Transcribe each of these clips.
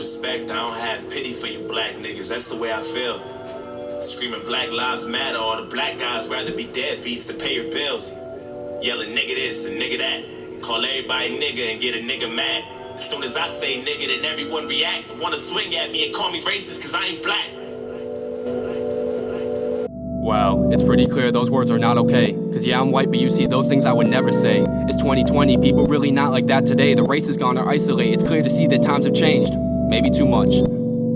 respect, I don't have pity for you black niggas. That's the way I feel. Screaming Black Lives Matter, all the black guys rather be deadbeats to pay your bills. Yelling nigga this and nigga that. Call everybody nigga and get a nigga mad. As soon as I say nigga, then everyone react and wanna swing at me and call me racist cause I ain't black. Wow, it's pretty clear those words are not okay. Cause yeah, I'm white, but you see those things I would never say. It's 2020, people really not like that today. The race is gone or isolate. It's clear to see that times have changed. Maybe too much.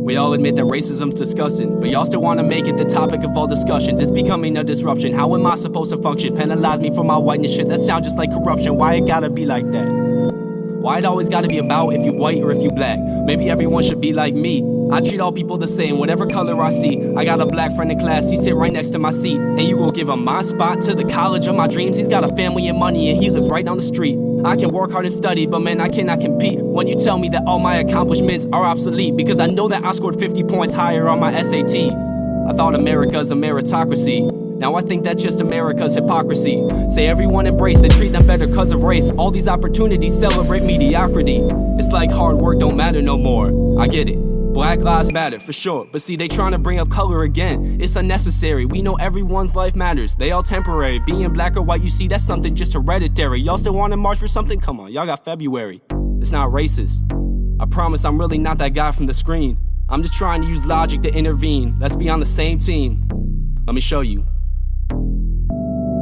We all admit that racism's disgusting, but y'all still wanna make it the topic of all discussions. It's becoming a disruption. How am I supposed to function? Penalize me for my whiteness, shit that sounds just like corruption. Why it gotta be like that? Why it always gotta be about if you white or if you black? Maybe everyone should be like me. I treat all people the same, whatever color I see. I got a black friend in class, he sit right next to my seat. And you gon' give him my spot to the college of my dreams. He's got a family and money and he lives right down the street. I can work hard and study, but man, I cannot compete when you tell me that all my accomplishments are obsolete. Because I know that I scored 50 points higher on my SAT. I thought America's a meritocracy. Now I think that's just America's hypocrisy. Say everyone embrace, they treat them better cause of race. All these opportunities celebrate mediocrity. It's like hard work don't matter no more. I get it, Black lives matter for sure, but see they trying to bring up color again. It's unnecessary, we know everyone's life matters. They all temporary, being black or white, you see that's something just hereditary. Y'all still wanna march for something? Come on, y'all got February. It's not racist. I promise I'm really not that guy from the screen. I'm just trying to use logic to intervene. Let's be on the same team. Let me show you.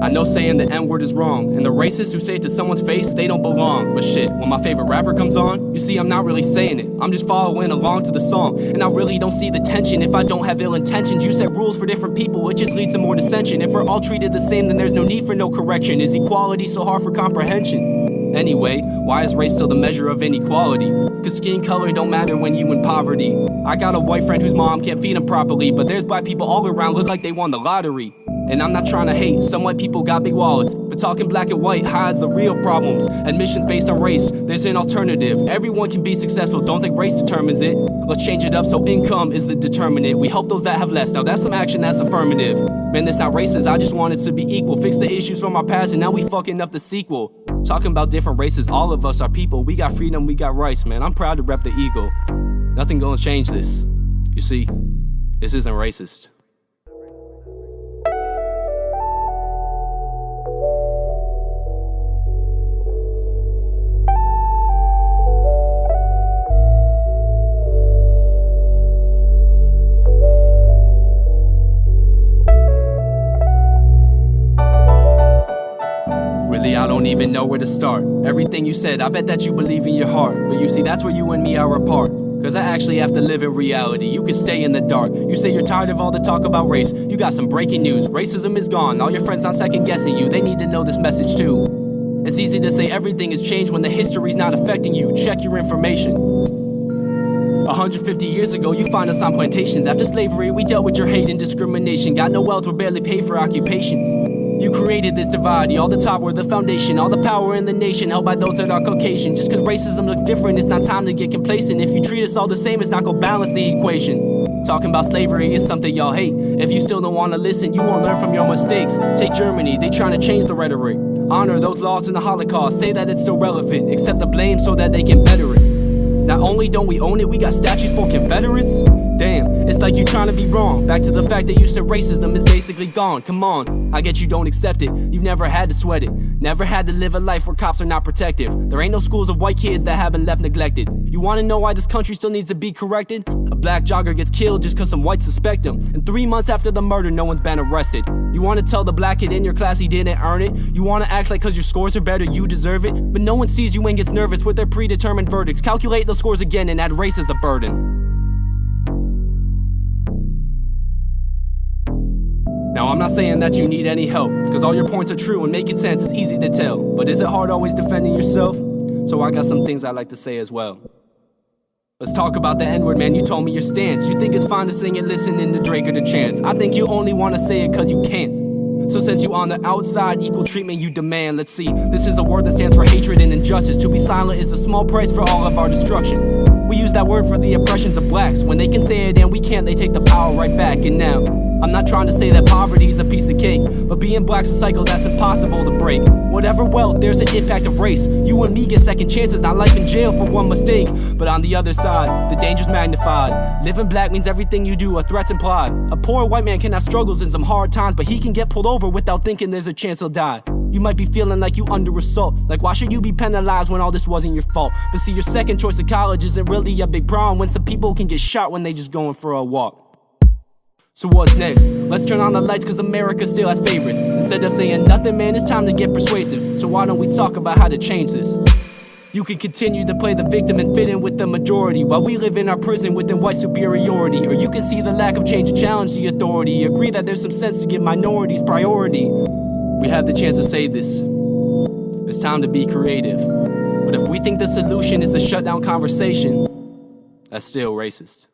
I know saying the N-word is wrong, and the racists who say it to someone's face, they don't belong. But shit, when my favorite rapper comes on, you see I'm not really saying it. I'm just following along to the song, and I really don't see the tension if I don't have ill intentions. You set rules for different people, it just leads to more dissension. If we're all treated the same, then there's no need for no correction. Is equality so hard for comprehension? Anyway, why is race still the measure of inequality? Cause skin color don't matter when you in poverty. I got a white friend whose mom can't feed him properly, but there's black people all around look like they won the lottery. And I'm not trying to hate, some white people got big wallets, but talking black and white hides the real problems. Admissions based on race, there's an alternative. Everyone can be successful, don't think race determines it. Let's change it up so income is the determinant. We help those that have less, now that's some action that's affirmative. Man, that's not racist, I just want it to be equal. Fix the issues from our past and now we fucking up the sequel. Talking about different races, all of us are people. We got freedom, we got rights, man, I'm proud to rep the eagle. Nothing gonna change this. You see, this isn't racist. I don't even know where to start. Everything you said, I bet that you believe in your heart. But you see, that's where you and me are apart. Cause I actually have to live in reality. You can stay in the dark. You say you're tired of all the talk about race. You got some breaking news. Racism is gone. All your friends not second guessing you. They need to know this message too. It's easy to say everything has changed when the history's not affecting you. Check your information. 150 years ago, you find us on plantations. After slavery, we dealt with your hate and discrimination. Got no wealth, we're barely paid for occupations. You created this divide, y'all the top, we're the foundation. All the power in the nation held by those that are Caucasian. Just cause racism looks different, it's not time to get complacent. If you treat us all the same, it's not gonna balance the equation. Talking about slavery is something y'all hate. If you still don't wanna listen, you won't learn from your mistakes. Take Germany, they trying to change the rhetoric. Honor those laws in the Holocaust, say that it's still relevant. Accept the blame so that they can better it. Not only don't we own it, we got statues for Confederates? Damn, it's like you trying to be wrong. Back to the fact that you said racism is basically gone. Come on, I get you don't accept it. You've never had to sweat it. Never had to live a life where cops are not protective. There ain't no schools of white kids that have been left neglected. You wanna know why this country still needs to be corrected? A black jogger gets killed just cause some whites suspect him. And 3 months after the murder, no one's been arrested. You wanna tell the black kid in your class he didn't earn it? You wanna act like cause your scores are better, you deserve it? But no one sees you and gets nervous with their predetermined verdicts. Calculate those scores again and add race as a burden. Now I'm not saying that you need any help, cause all your points are true and making sense is easy to tell. But is it hard always defending yourself? So I got some things I'd like to say as well. Let's talk about the N-word, man, you told me your stance. You think it's fine to sing it listening to Drake or to Chance. I think you only wanna say it cause you can't. So since you on the outside, equal treatment you demand. Let's see, this is a word that stands for hatred and injustice. To be silent is a small price for all of our destruction. We use that word for the oppressions of blacks. When they can say it and we can't, they take the power right back. And now I'm not trying to say that poverty's a piece of cake, but being black's a cycle that's impossible to break. Whatever wealth, there's an impact of race. You and me get second chances, not life in jail for one mistake. But on the other side, the danger's magnified. Living black means everything you do are threats implied. A poor white man can have struggles and some hard times, but he can get pulled over without thinking there's a chance he'll die. You might be feeling like you under assault, like why should you be penalized when all this wasn't your fault? But see, your second choice of college isn't really a big problem when some people can get shot when they just going for a walk. So what's next? Let's turn on the lights cause America still has favorites. Instead of saying nothing, man, it's time to get persuasive. So why don't we talk about how to change this? You can continue to play the victim and fit in with the majority while we live in our prison within white superiority. Or you can see the lack of change and challenge the authority. Agree that there's some sense to give minorities priority. We have the chance to say this. It's time to be creative. But if we think the solution is to shut down conversation, that's still racist.